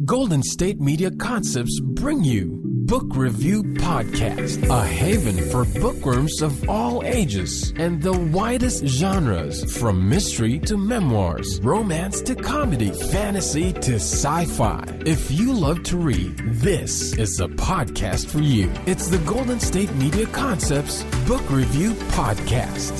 Golden State Media Concepts bring you Book Review Podcast, a haven for bookworms of all ages and the widest genres, from mystery to memoirs, romance to comedy, fantasy to sci-fi. If you love to read, this is the podcast for you. It's the Golden State Media Concepts Book Review Podcast.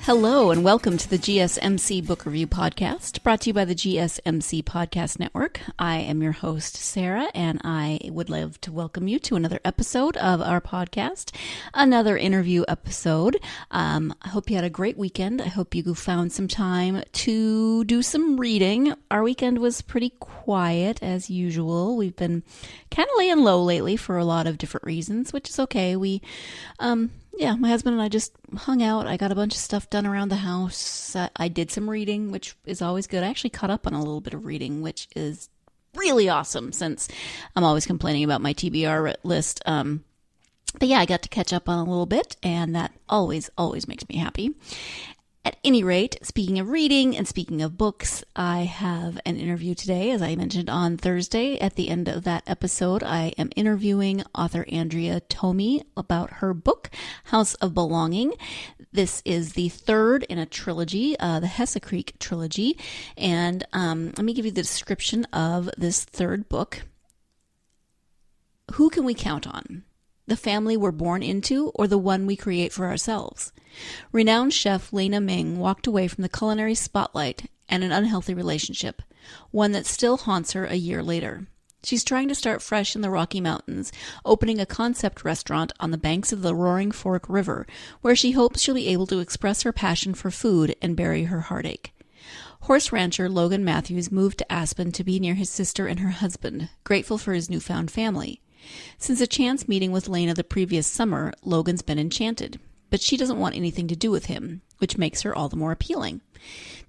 Hello and welcome to the GSMC Book Review Podcast, brought to you by the GSMC Podcast Network. I am your host, Sarah, and I would love to welcome you to another episode of our podcast, another interview episode. I hope you had a great weekend. I hope you found some time to do some reading. Our weekend was pretty quiet as usual. We've been kind of laying low lately for a lot of different reasons, which is okay. My husband and I just hung out. I got a bunch of stuff done around the house. I did some reading, which is always good. I actually caught up on a little bit of reading, which is really awesome since I'm always complaining about my TBR list. But yeah, I got to catch up on a little bit, and that always makes me happy. At any rate, speaking of reading and speaking of books, I have an interview today. As I mentioned on Thursday, at the end of that episode, I am interviewing author Andrea Thome about her book, House of Belonging. This is the third in a trilogy, the Hesse Creek trilogy. And let me give you the description of this third book. Who can we count on? The family we're born into, or the one we create for ourselves? Renowned chef Lena Ming walked away from the culinary spotlight and an unhealthy relationship, one that still haunts her a year later. She's trying to start fresh in the Rocky Mountains, opening a concept restaurant on the banks of the Roaring Fork River, where she hopes she'll be able to express her passion for food and bury her heartache. Horse rancher Logan Matthews moved to Aspen to be near his sister and her husband, grateful for his newfound family. Since a chance meeting with Lena the previous summer, Logan's been enchanted, but she doesn't want anything to do with him, which makes her all the more appealing.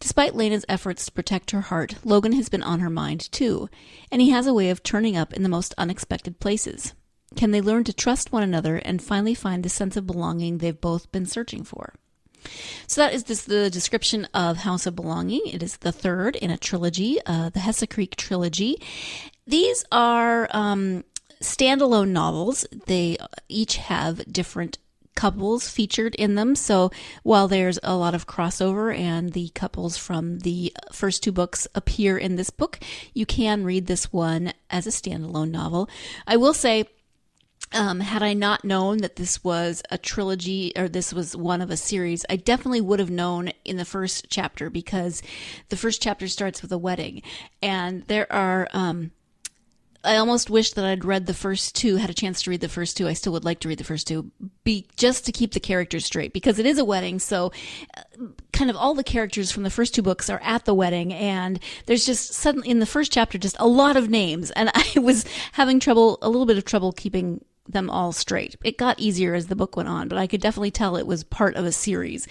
Despite Lena's efforts to protect her heart, Logan has been on her mind too, and he has a way of turning up in the most unexpected places. Can they learn to trust one another and finally find the sense of belonging they've both been searching for? So that is the description of House of Belonging. It is the third in a trilogy, the Hesse Creek trilogy. These are standalone novels. They each have different couples featured in them. So while there's a lot of crossover and the couples from the first two books appear in this book, you can read this one as a standalone novel. I will say, had I not known that this was a trilogy or this was one of a series, I definitely would have known in the first chapter, because the first chapter starts with a wedding, and there are I almost wish that I'd read the first two, had a chance to read the first two. I still would like to read the first two, just to keep the characters straight, because it is a wedding. So kind of all the characters from the first two books are at the wedding, and there's just suddenly in the first chapter, just a lot of names. And I was having a little bit of trouble keeping them all straight. It got easier as the book went on, but I could definitely tell it was part of a series.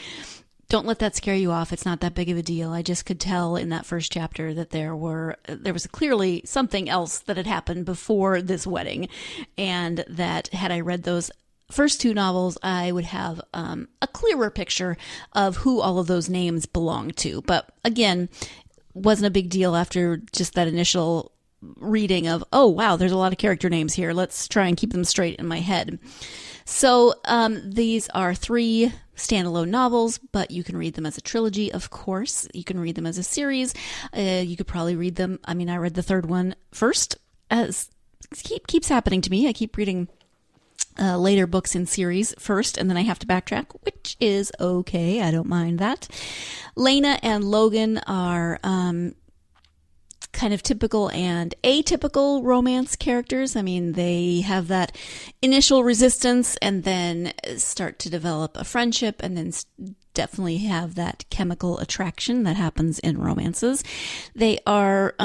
Don't let that scare you off. It's not that big of a deal. I just could tell in that first chapter that there was clearly something else that had happened before this wedding, and that had I read those first two novels, I would have a clearer picture of who all of those names belong to. But again, wasn't a big deal after just that initial reading of, oh wow, there's a lot of character names here. Let's try and keep them straight in my head. So these are three standalone novels, but you can read them as a trilogy, of course. You can read them as a series. You could probably read them. I mean, I read the third one first, as keeps happening to me. I keep reading later books in series first, and then I have to backtrack, which is okay. I don't mind that. Lena and Logan are kind of typical and atypical romance characters. I mean, they have that initial resistance and then start to develop a friendship, and then definitely have that chemical attraction that happens in romances. They are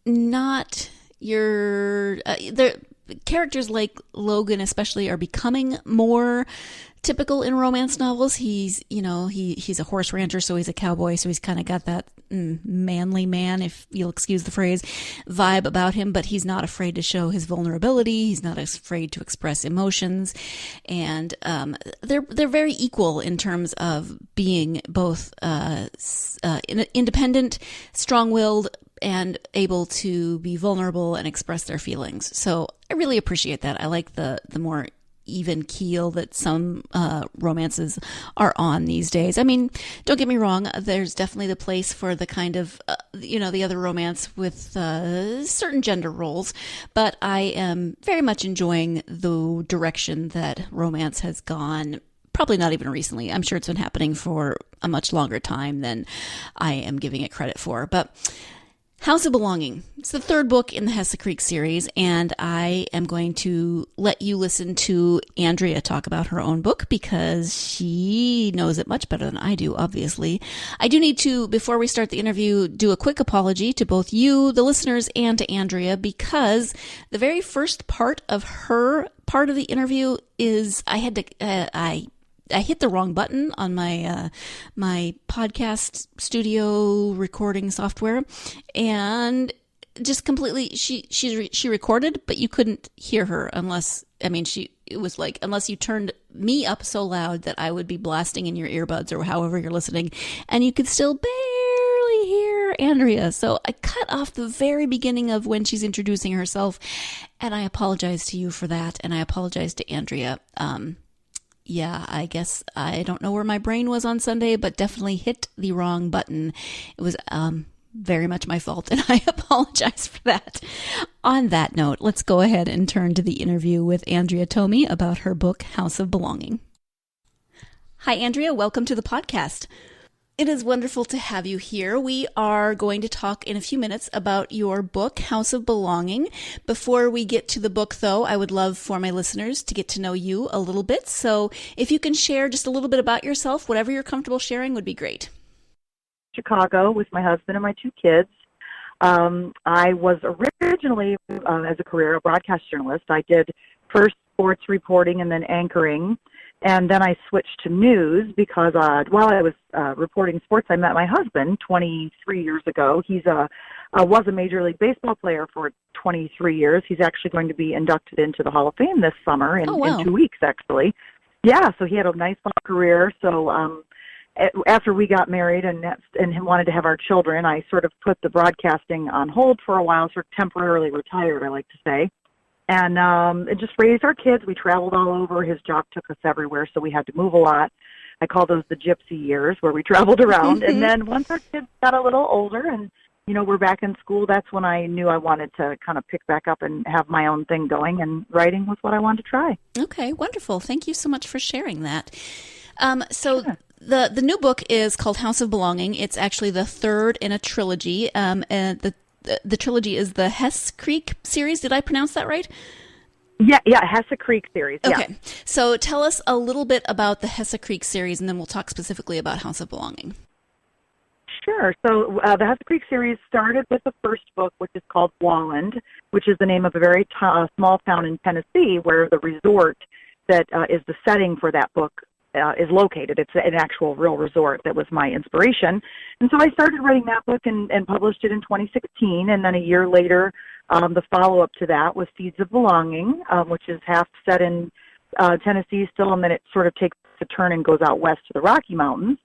not your they're characters like Logan especially are becoming more typical in romance novels. He's a horse rancher, so he's a cowboy, so he's kind of got that manly man, if you'll excuse the phrase, vibe about him, but he's not afraid to show his vulnerability. He's not afraid to express emotions, and they're very equal in terms of being both independent, strong-willed, and able to be vulnerable and express their feelings. So I really appreciate that. I like the more even keel that some romances are on these days. I mean, don't get me wrong, there's definitely the place for the kind of, the other romance with certain gender roles, but I am very much enjoying the direction that romance has gone. Probably not even recently. I'm sure it's been happening for a much longer time than I am giving it credit for. But House of Belonging. It's the third book in the Hesse Creek series, and I am going to let you listen to Andrea talk about her own book because she knows it much better than I do, obviously. I do need to, before we start the interview, do a quick apology to both you, the listeners, and to Andrea, because the very first part of her part of the interview is I hit the wrong button on my my podcast studio recording software, and just completely she recorded, but you couldn't hear her unless you turned me up so loud that I would be blasting in your earbuds or however you're listening, and you could still barely hear Andrea. So I cut off the very beginning of when she's introducing herself, and I apologize to you for that, and I apologize to Andrea. Yeah, I guess I don't know where my brain was on Sunday, but definitely hit the wrong button. It was very much my fault, and I apologize for that. On that note, let's go ahead and turn to the interview with Andrea Thome about her book, House of Belonging. Hi, Andrea. Welcome to the podcast. It is wonderful to have you here. We are going to talk in a few minutes about your book, House of Belonging. Before we get to the book, though, I would love for my listeners to get to know you a little bit. So if you can share just a little bit about yourself, whatever you're comfortable sharing would be great. Chicago with my husband and my two kids. I was originally, as a career, a broadcast journalist. I did first sports reporting and then anchoring. And then I switched to news because while I was reporting sports, I met my husband 23 years ago. He was a Major League Baseball player for 23 years. He's actually going to be inducted into the Hall of Fame this summer in 2 weeks, actually. Yeah, so he had a nice long career. So after we got married and he wanted to have our children, I sort of put the broadcasting on hold for a while, sort of temporarily retired, I like to say. And just raised our kids. We traveled all over. His job took us everywhere, so we had to move a lot. I call those the gypsy years, where we traveled around. And then once our kids got a little older and, we're back in school, that's when I knew I wanted to kind of pick back up and have my own thing going, and writing was what I wanted to try. Okay, wonderful. Thank you so much for sharing that. Sure. The new book is called House of Belonging. It's actually the third in a trilogy, and the trilogy is the Hesse Creek Series. Did I pronounce that right? Yeah, Hesse Creek Series. Yeah. Okay, so tell us a little bit about the Hesse Creek Series, and then we'll talk specifically about House of Belonging. Sure. So the Hesse Creek Series started with the first book, which is called Walland, which is the name of a very small town in Tennessee where the resort that is the setting for that book is located. It's an actual real resort that was my inspiration. And so I started writing that book and published it in 2016. And then a year later, the follow-up to that was Seeds of Belonging, which is half set in Tennessee still, and then it sort of takes a turn and goes out west to the Rocky Mountains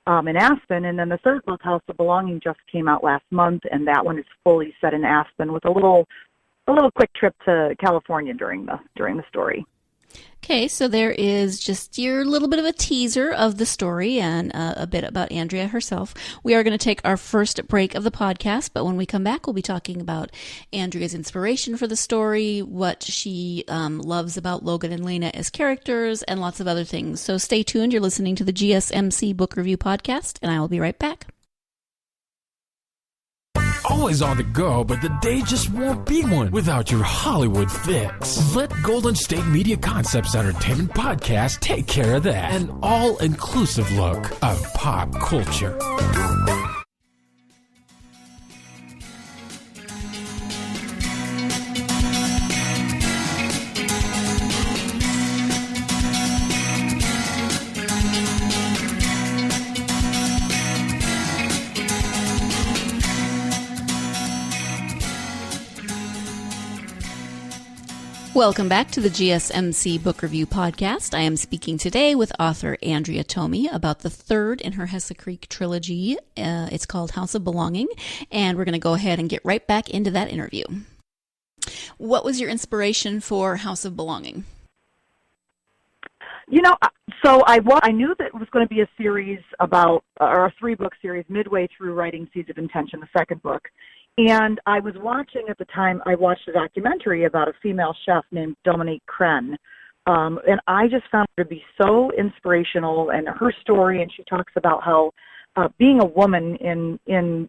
in Aspen. And then the third book, House of Belonging, just came out last month, and that one is fully set in Aspen with a little quick trip to California during the story. Okay, so there is just your little bit of a teaser of the story and a bit about Andrea herself. We are going to take our first break of the podcast, but when we come back, we'll be talking about Andrea's inspiration for the story, what she loves about Logan and Lena as characters, and lots of other things. So stay tuned. You're listening to the GSMC Book Review Podcast, and I will be right back. Always on the go, but the day just won't be one without your Hollywood fix. Let Golden State Media Concepts Entertainment Podcast take care of that. An all-inclusive look of pop culture. Welcome back to the GSMC Book Review Podcast. I am speaking today with author Andrea Thome about the third in her Hesse Creek trilogy. It's called House of Belonging, and we're going to go ahead and get right back into that interview. What was your inspiration for House of Belonging? You know, so I knew that it was going to be a series about, or a 3-book series midway through writing Seeds of Intention, the second book. And I was watching at the time, I watched a documentary about a female chef named Dominique Crenn. And I just found her to be so inspirational, and her story, and she talks about how being a woman in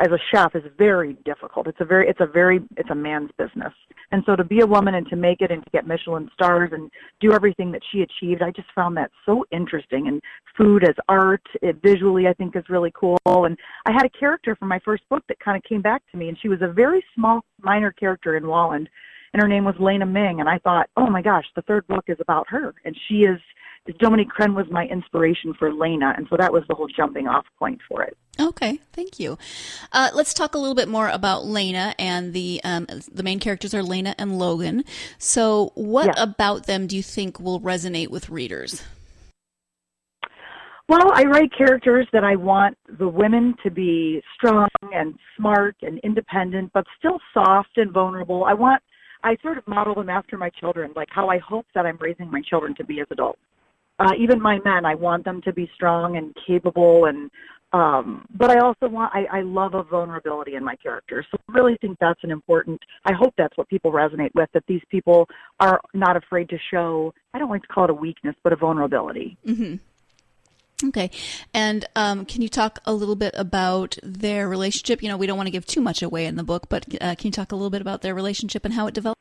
as a chef is very difficult. It's a man's business. And so to be a woman and to make it and to get Michelin stars and do everything that she achieved, I just found that so interesting. And food as art, visually, I think is really cool. And I had a character from my first book that kind of came back to me, and she was a very small, minor character in Walland, and her name was Lena Ming. And I thought, oh my gosh, the third book is about her. And Dominique Crenn was my inspiration for Lena, and so that was the whole jumping off point for it. Okay, thank you. Let's talk a little bit more about Lena, and the main characters are Lena and Logan. So what about them do you think will resonate with readers? Well, I write characters that I want the women to be strong and smart and independent, but still soft and vulnerable. I sort of model them after my children, like how I hope that I'm raising my children to be as adults. Even my men, I want them to be strong and capable, and but I also I love a vulnerability in my characters. So I really think that's I hope that's what people resonate with, that these people are not afraid to show, I don't like to call it a weakness, but a vulnerability. Mm-hmm. Okay. And can you talk a little bit about their relationship? You know, we don't want to give too much away in the book, but can you talk a little bit about their relationship and how it developed?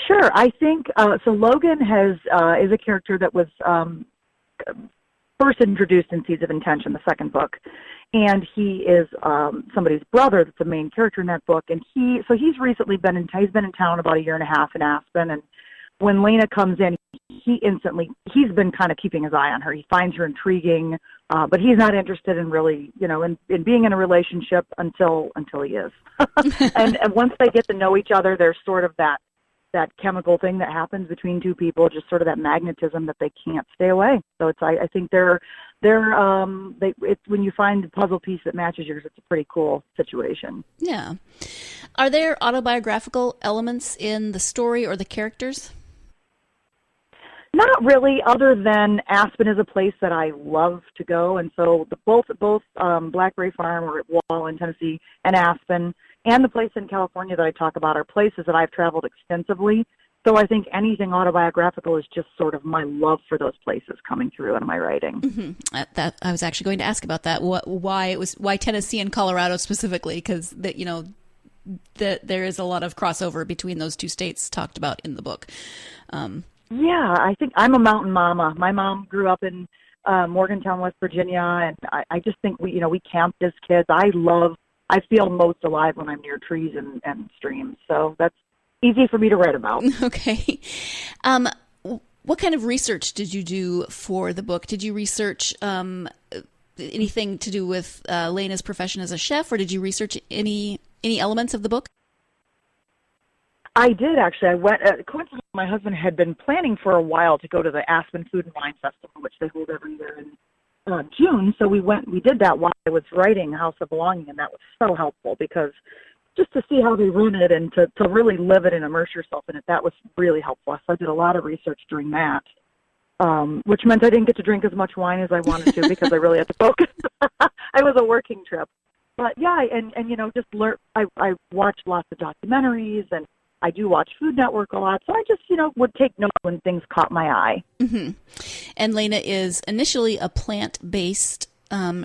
Sure. I think so. Logan is a character that was first introduced in Seeds of Intention, the second book, and he is somebody's brother that's the main character in that book. And he's recently been in town about a year and a half in Aspen. And when Lena comes in, he's been kind of keeping his eye on her. He finds her intriguing, but he's not interested in really, in being in a relationship until he is. and once they get to know each other, there's sort of that chemical thing that happens between two people, just sort of that magnetism that they can't stay away. So I think it's when you find the puzzle piece that matches yours, it's a pretty cool situation. Yeah. Are there autobiographical elements in the story or the characters? Not really, other than Aspen is a place that I love to go, and so both Blackberry Farm or Walland, Tennessee, and Aspen, and the place in California that I talk about are places that I've traveled extensively. So I think anything autobiographical is just sort of my love for those places coming through in my writing. Mm-hmm. That I was actually going to ask about that. Why Tennessee and Colorado specifically? Because there is a lot of crossover between those two states talked about in the book. Yeah, I think I'm a mountain mama. My mom grew up in Morgantown, West Virginia, and I just think we camped as kids. I feel most alive when I'm near trees and streams, so that's easy for me to write about. Okay. What kind of research did you do for the book? Did you research anything to do with Lena's profession as a chef, or did you research any elements of the book? I did, actually. I went, coincidentally, my husband had been planning for a while to go to the Aspen Food and Wine Festival, which they hold every year in June. So we did that while I was writing House of Belonging, and that was so helpful because just to see how they run it and to really live it and immerse yourself in it, that was really helpful. So I did a lot of research during that, which meant I didn't get to drink as much wine as I wanted to because I really had to focus. I was a working trip. But yeah, and just learn. I watched lots of documentaries, and I do watch Food Network a lot, so I just, would take notes when things caught my eye. Mm-hmm. And Lena is initially a plant-based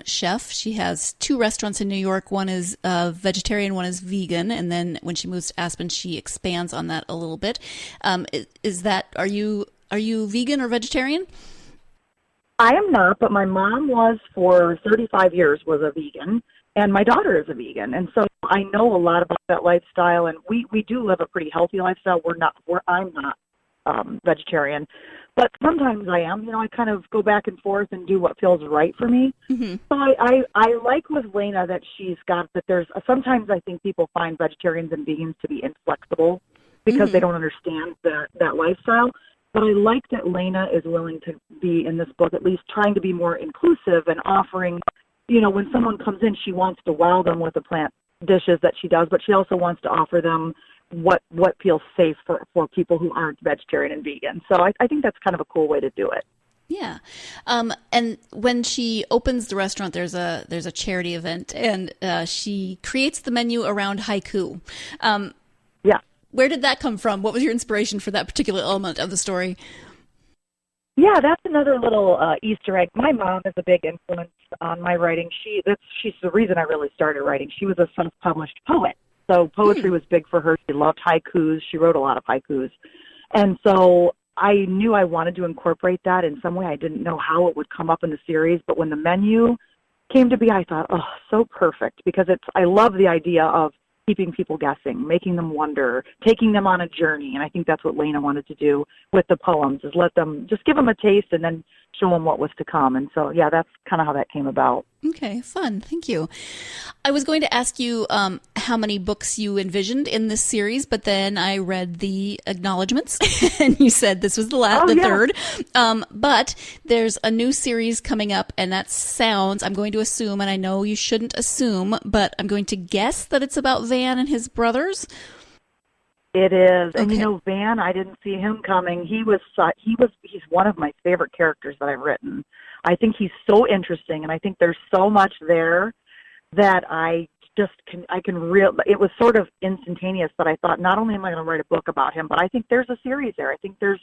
chef. She has 2 restaurants in New York. One is vegetarian, one is vegan, and then when she moves to Aspen, she expands on that a little bit. Are you vegan or vegetarian? I am not, but my mom was for 35 years was a vegan, and my daughter is a vegan, and so I know a lot about that lifestyle, and we do live a pretty healthy lifestyle. I'm not vegetarian, but sometimes I am. I kind of go back and forth and do what feels right for me. Mm-hmm. So I like with Lena that she's got that. There's sometimes I think people find vegetarians and vegans to be inflexible, because they don't understand that lifestyle. But I like that Lena is willing to be in this book, at least trying to be more inclusive and offering, when someone comes in, she wants to wow them with the plant dishes that she does, but she also wants to offer them what feels safe for people who aren't vegetarian and vegan. So I think that's kind of a cool way to do it. Yeah. And when she opens the restaurant, there's a charity event, and she creates the menu around haiku. Yeah. Where did that come from? What was your inspiration for that particular element of the story? Yeah, that's another little Easter egg. My mom is a big influence on my writing. She's the reason I really started writing. She was a self-published poet, so poetry was big for her. She loved haikus. She wrote a lot of haikus. And so I knew I wanted to incorporate that in some way. I didn't know how it would come up in the series, but when the menu came to be, I thought, oh, so perfect, because I love the idea of keeping people guessing, making them wonder, taking them on a journey. And I think that's what Lena wanted to do with the poems, is give them a taste and then show them what was to come. And so, yeah, that's kind of how that came about. Okay, fun. Thank you. I was going to ask you how many books you envisioned in this series, but then I read the acknowledgments and you said this was the third. But there's a new series coming up, and that sounds, I'm going to assume, and I know you shouldn't assume, but I'm going to guess that it's about Van and his brothers. It is. Okay. And Van, I didn't see him coming. He's one of my favorite characters that I've written. I think he's so interesting, and I think there's so much there that it was sort of instantaneous, but I thought, not only am I going to write a book about him, but I think there's a series there. I think there's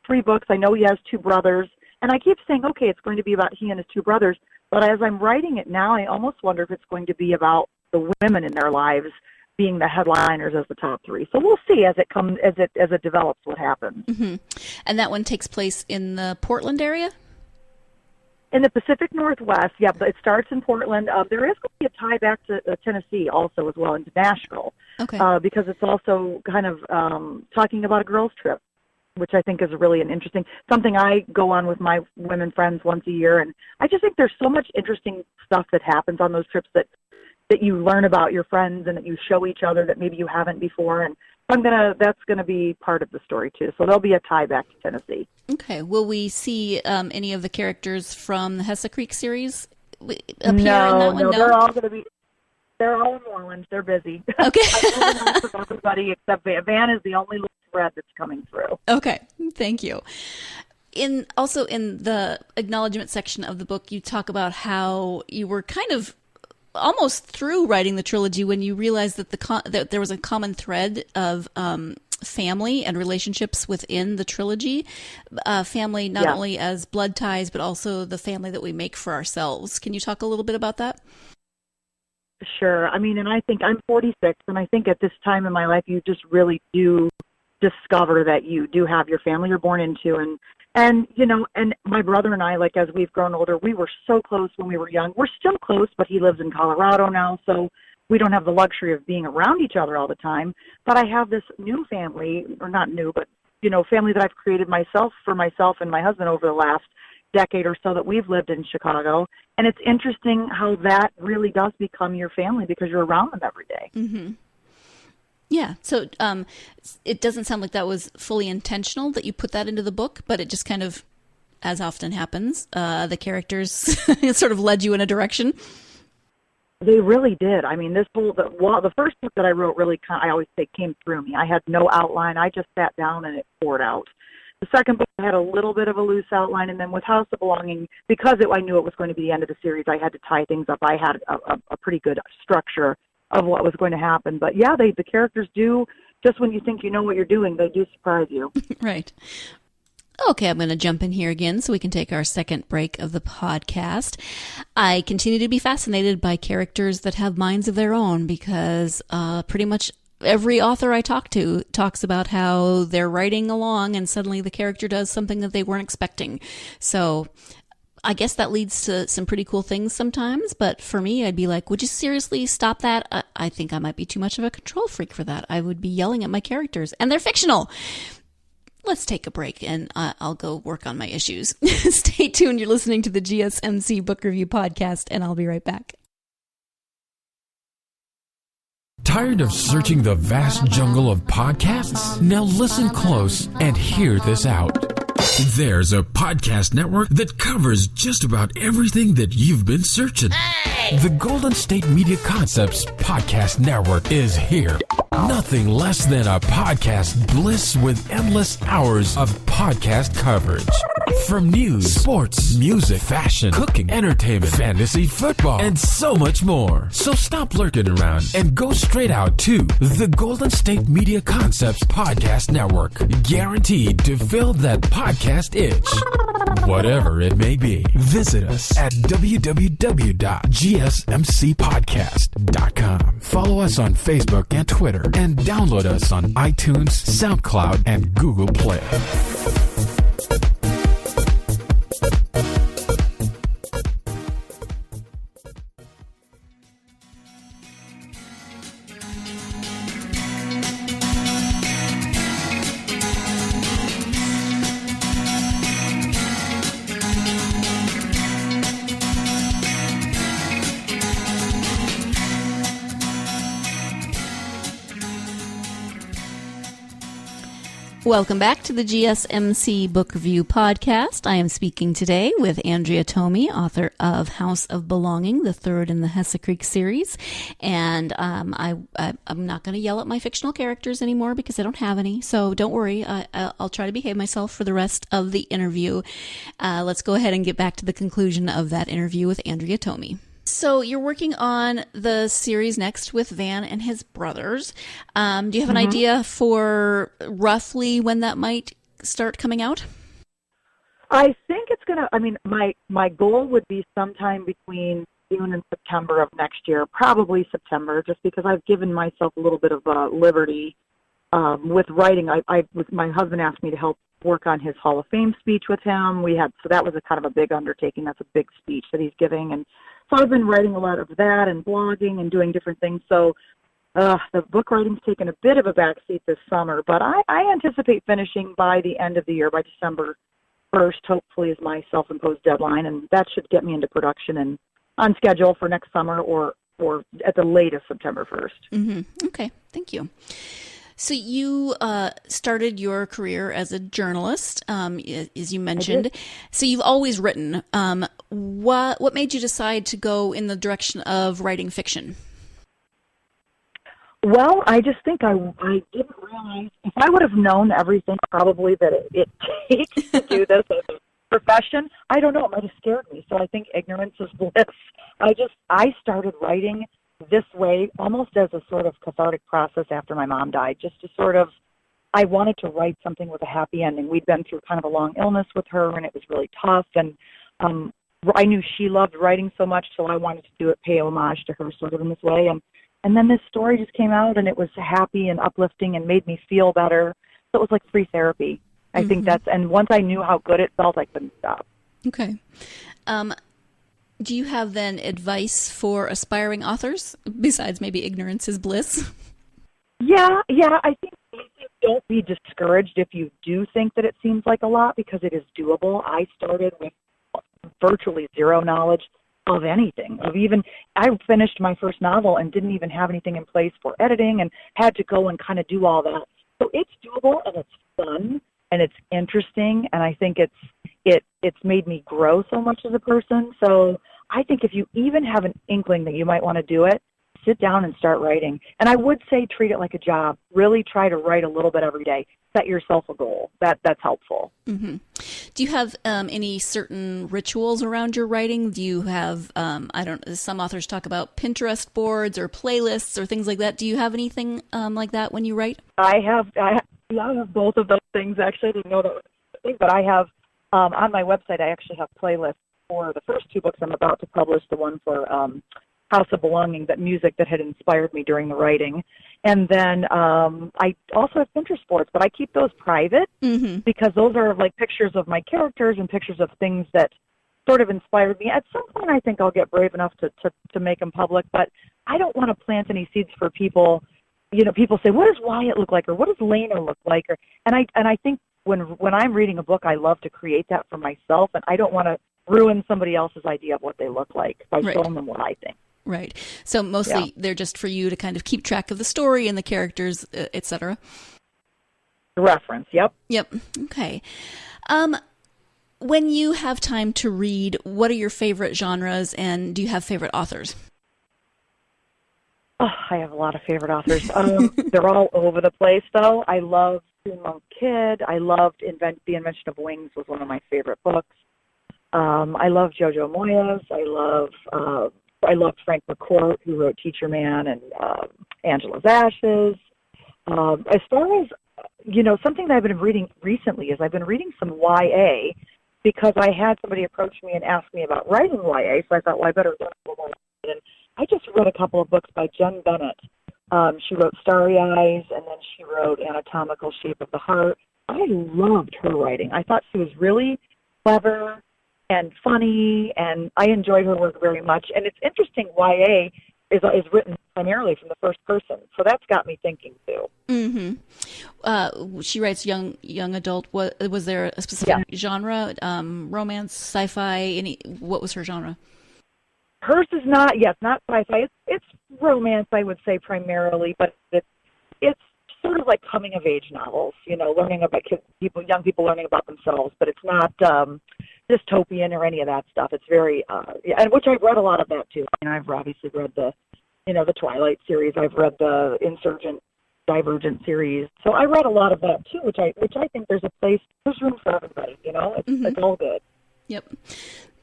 3 books. I know he has 2 brothers, and I keep saying, okay, it's going to be about he and his 2 brothers, but as I'm writing it now, I almost wonder if it's going to be about the women in their lives being the headliners as the top 3. So we'll see as it develops what happens. Mm-hmm. And that one takes place in the Portland area? In the Pacific Northwest, yeah, but it starts in Portland. There is going to be a tie back to Tennessee also as well, into Nashville, okay. Because it's also kind of talking about a girls' trip, which I think is really an interesting, something I go on with my women friends once a year. And I just think there's so much interesting stuff that happens on those trips that you learn about your friends and that you show each other that maybe you haven't before. And that's going to be part of the story too. So there'll be a tie back to Tennessee. Okay. Will we see any of the characters from the Hesse Creek series appear in that one? No, they're all in Moreland. They're busy. Okay. I told them everybody except Van. Van is the only little thread that's coming through. Okay. Thank you. In the acknowledgement section of the book, you talk about how you were kind of almost through writing the trilogy when you realized that that there was a common thread of family and relationships within the trilogy. Family not only as blood ties, but also the family that we make for ourselves. Can you talk a little bit about that? Sure. I mean, and I think I'm 46, and I think at this time in my life, you just really do discover that you do have your family you're born into. And my brother and I, like, as we've grown older, we were so close when we were young. We're still close, but he lives in Colorado now, so we don't have the luxury of being around each other all the time. But I have this new family, or not new, but, family that I've created for myself and my husband over the last decade or so that we've lived in Chicago. And it's interesting how that really does become your family because you're around them every day. Mm-hmm. Yeah. So it doesn't sound like that was fully intentional that you put that into the book, but it just kind of, as often happens, the characters sort of led you in a direction. They really did. I mean, the first book that I wrote really, I always say, came through me. I had no outline. I just sat down and it poured out. The second book had a little bit of a loose outline, and then with House of Belonging, because I knew it was going to be the end of the series, I had to tie things up. I had a pretty good structure of what was going to happen. But yeah, the characters do, just when you think you know what you're doing, they do surprise you. Right. Okay, I'm going to jump in here again so we can take our second break of the podcast. I continue to be fascinated by characters that have minds of their own because pretty much every author I talk to talks about how they're writing along and suddenly the character does something that they weren't expecting. So I guess that leads to some pretty cool things sometimes, but for me, I'd be like, would you seriously stop that? I think I might be too much of a control freak for that. I would be yelling at my characters, and they're fictional. Let's take a break, and I'll go work on my issues. Stay tuned. You're listening to the GSMC Book Review Podcast, and I'll be right back. Tired of searching the vast jungle of podcasts? Now listen close and hear this out. There's a podcast network that covers just about everything that you've been searching. Hey! The Golden State Media Concepts Podcast Network is here. Nothing less than a podcast bliss with endless hours of podcast coverage. From news, sports, music, fashion, cooking, entertainment, fantasy, football, and so much more. So stop lurking around and go straight out to the Golden State Media Concepts Podcast Network. Guaranteed to fill that podcast itch. Whatever it may be. Visit us at www.gsmcpodcast.com. Follow us on Facebook and Twitter, and download us on iTunes, SoundCloud, and Google Play. Welcome back to the GSMC Book Review Podcast. I am speaking today with Andrea Thome, author of House of Belonging, the third in the Hesse Creek Series. And I'm not going to yell at my fictional characters anymore because I don't have any. So don't worry. I'll try to behave myself for the rest of the interview. Let's go ahead and get back to the conclusion of that interview with Andrea Thome. So you're working on the series next with Van and his brothers. Do you have an idea for roughly when that might start coming out? I think it's going to, my goal would be sometime between June and September of next year, probably September, just because I've given myself a little bit of liberty with writing. My husband asked me to help work on his Hall of Fame speech with him. So that was a kind of a big undertaking. That's a big speech that he's giving. And so I've been writing a lot of that and blogging and doing different things. So the book writing's taken a bit of a backseat this summer, but I anticipate finishing by the end of the year, by December 1st, hopefully is my self-imposed deadline, and that should get me into production and on schedule for next summer or at the latest September 1st. Mm-hmm. Okay, thank you. So you started your career as a journalist, as you mentioned. So you've always written. What made you decide to go in the direction of writing fiction? Well, I just think I didn't realize, if I would have known everything probably that it takes to do this as a profession, I don't know, it might have scared me. So I think ignorance is bliss. I started writing this way almost as a sort of cathartic process after my mom died, just to sort of, I wanted to write something with a happy ending. We'd been through kind of a long illness with her, and it was really tough, and I knew she loved writing so much, so I wanted to do it, pay homage to her sort of in this way, and then this story just came out, and it was happy and uplifting and made me feel better. So it was like free therapy. I think and once I knew how good it felt, I couldn't stop. Okay. Do you have then advice for aspiring authors, besides maybe ignorance is bliss? Yeah, I think don't be discouraged if you do think that it seems like a lot, because it is doable. I started with virtually zero knowledge of anything. I finished my first novel and didn't even have anything in place for editing and had to go and kind of do all that. So it's doable, and it's fun, and it's interesting, and I think it's made me grow so much as a person. So I think if you even have an inkling that you might want to do it, sit down and start writing. And I would say treat it like a job. Really try to write a little bit every day. Set yourself a goal. That's helpful. Mm-hmm. Do you have any certain rituals around your writing? Do you have, some authors talk about Pinterest boards or playlists or things like that. Do you have anything like that when you write? I have both of those things, actually. I didn't know that was a thing, but I have, on my website, I actually have playlists for the first two books I'm about to publish, the one for House of Belonging, that music that had inspired me during the writing. And then I also have Pinterest boards, but I keep those private because those are like pictures of my characters and pictures of things that sort of inspired me. At some point, I think I'll get brave enough to make them public, but I don't want to plant any seeds for people. You know, people say, what does Wyatt look like, or what does Lena look like? And I think when I'm reading a book, I love to create that for myself, and I don't want to ruin somebody else's idea of what they look like by showing them what I think. Right. So mostly they're just for you to kind of keep track of the story and the characters, etc. Reference. Yep. Yep. Okay. When you have time to read, what are your favorite genres, and do you have favorite authors? Oh, I have a lot of favorite authors. They're all over the place, though. I love Monk Kid. I loved The Invention of Wings was one of my favorite books. I love Jojo Moyes. I loved Frank McCourt, who wrote Teacher Man and Angela's Ashes. As far as, something that I've been reading recently is I've been reading some YA because I had somebody approach me and ask me about writing YA, so I thought, well, I better learn a little more. And I just read a couple of books by Jen Bennett. She wrote Starry Eyes, and then she wrote Anatomical Shape of the Heart. I loved her writing. I thought she was really clever and funny, and I enjoyed her work very much. And it's interesting, YA is written primarily from the first person, so that's got me thinking too. Mm-hmm. She writes young adult. Was there a specific genre? Romance, sci-fi? What was her genre? Hers is not sci-fi. It's romance, I would say, primarily, but it's sort of like coming of age novels. Learning about young people learning about themselves, but it's not dystopian or any of that stuff. It's very, and which I've read a lot of that too. I've obviously read the Twilight series. I've read the Divergent series. So I read a lot of that too, which I think there's room for everybody. It's all good. Yep.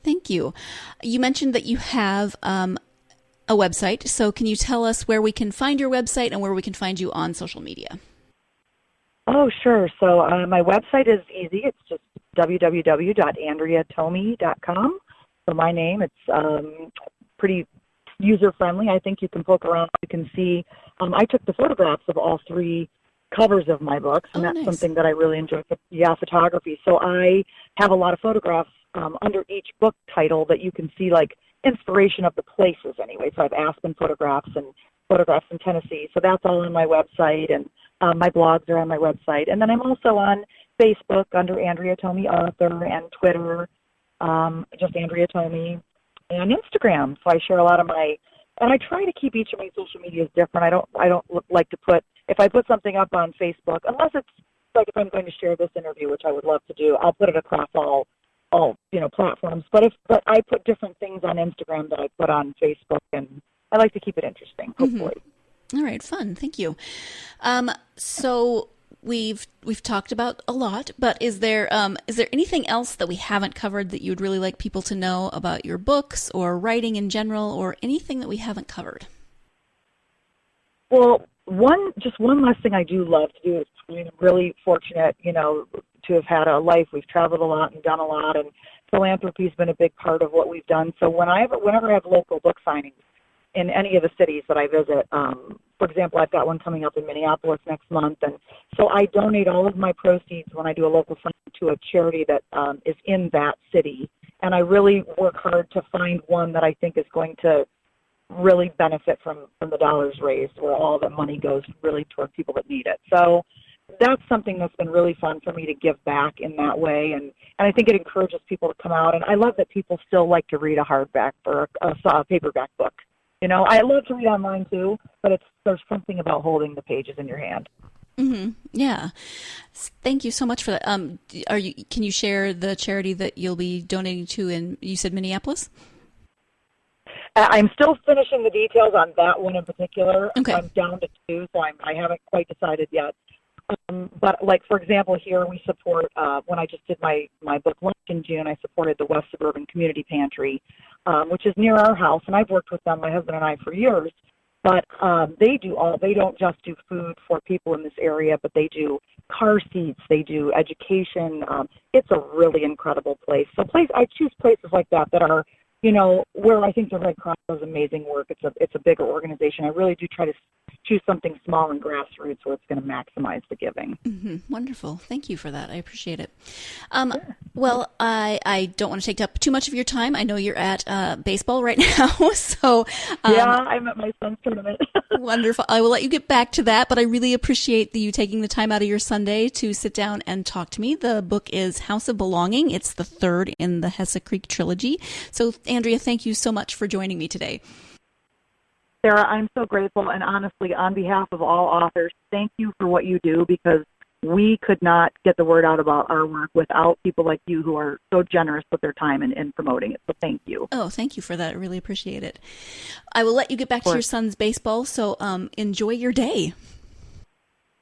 Thank you. You mentioned that you have a website. So can you tell us where we can find your website and where we can find you on social media? Oh, sure. So my website is easy. It's just www.andreathome.com. So my name, it's pretty user-friendly. I think you can poke around. You can see, I took the photographs of all 3 covers of my books, and that's something that I really enjoy. Photography. So I have a lot of photographs under each book title that you can see, like, inspiration of the places anyway. So I have Aspen photographs and photographs in Tennessee. So that's all on my website, and my blogs are on my website. And then I'm also on Facebook under Andrea Thome Author, and Twitter, just Andrea Thome, and Instagram. So I share a lot of and I try to keep each of my social medias different. I don't like to if I put something up on Facebook, unless it's like if I'm going to share this interview, which I would love to do, I'll put it across all platforms. But I put different things on Instagram that I put on Facebook, and I like to keep it interesting, hopefully. All right, fun. Thank you. So we've talked about a lot, but is there anything else that we haven't covered that you would really like people to know about your books or writing in general, or anything that we haven't covered? Well, one last thing I do love to do is, I'm really fortunate, to have had a life. We've traveled a lot and done a lot, and philanthropy's been a big part of what we've done. So whenever I have local book signings in any of the cities that I visit, for example, I've got one coming up in Minneapolis next month, and so I donate all of my proceeds when I do a local signing to a charity that is in that city, and I really work hard to find one that I think is going to really benefit from the dollars raised, where all the money goes really toward people that need it. So that's something that's been really fun for me to give back in that way, and I think it encourages people to come out, and I love that people still like to read a hardback or a paperback book. I love to read online too, but there's something about holding the pages in your hand. Mm-hmm. Yeah. Thank you so much for that. Can you share the charity that you'll be donating to in, you said Minneapolis? I'm still finishing the details on that one in particular. Okay. I'm down to 2, so I haven't quite decided yet. But, like, for example, here we support, when I just did my book launch in June, I supported the West Suburban Community Pantry, which is near our house, and I've worked with them, my husband and I, for years. But they don't just do food for people in this area, but they do car seats, they do education. It's a really incredible place. So I choose places like that are, where I think the Red Cross does amazing work. It's a bigger organization. I really do try to choose something small and grassroots where it's going to maximize the giving. Mm-hmm. Wonderful. Thank you for that. I appreciate it. Sure. Well, I don't want to take up too much of your time. I know you're at baseball right now. So yeah, I'm at my son's tournament. Wonderful. I will let you get back to that, but I really appreciate you taking the time out of your Sunday to sit down and talk to me. The book is House of Belonging. It's the 3rd in the Hesse Creek trilogy. So, Andrea, thank you so much for joining me today. Sarah, I'm so grateful, and honestly, on behalf of all authors, thank you for what you do, because we could not get the word out about our work without people like you who are so generous with their time in promoting it. So thank you. Oh, thank you for that. I really appreciate it. I will let you get back to your son's baseball, so enjoy your day.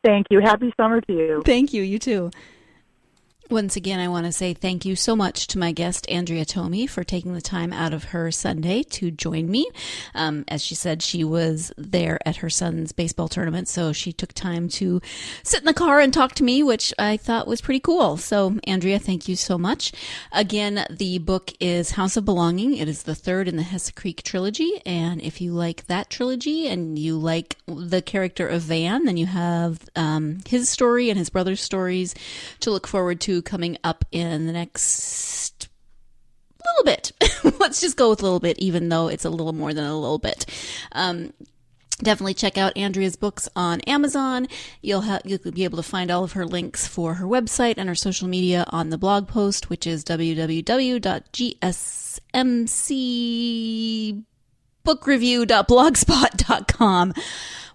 Thank you. Happy summer to you. Thank you. You too. Once again, I want to say thank you so much to my guest, Andrea Thome, for taking the time out of her Sunday to join me. As she said, she was there at her son's baseball tournament, so she took time to sit in the car and talk to me, which I thought was pretty cool. So, Andrea, thank you so much. Again, the book is House of Belonging. It is the third in the Hesse Creek trilogy, and if you like that trilogy and you like the character of Van, then you have his story and his brother's stories to look forward to coming up in the next little bit. Let's just go with a little bit, even though it's a little more than a little bit. Definitely check out Andrea's books on Amazon. You'll be able to find all of her links for her website and her social media on the blog post, which is www.gsmcbookreview.blogspot.com.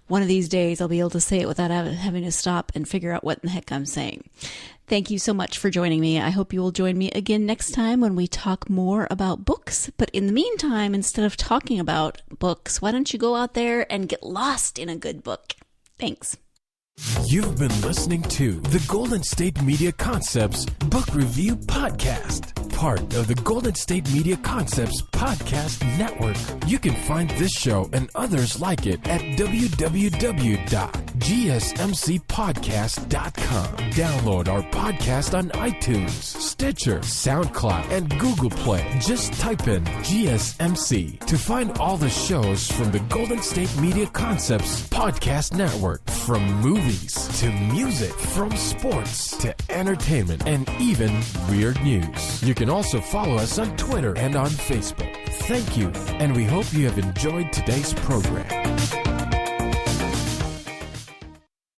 One of these days, I'll be able to say it without having to stop and figure out what in the heck I'm saying. Thank you so much for joining me. I hope you will join me again next time when we talk more about books. But in the meantime, instead of talking about books, why don't you go out there and get lost in a good book? Thanks. You've been listening to the Golden State Media Concepts Book Review Podcast, part of the Golden State Media Concepts Podcast Network. You can find this show and others like it at www.gsmcpodcast.com. Download our podcast on iTunes, Stitcher, SoundCloud, and Google Play. Just type in GSMC to find all the shows from the Golden State Media Concepts Podcast Network, from movies to music, from sports to entertainment, and even weird news. You can also follow us on Twitter and on Facebook. Thank you, and we hope you have enjoyed today's program.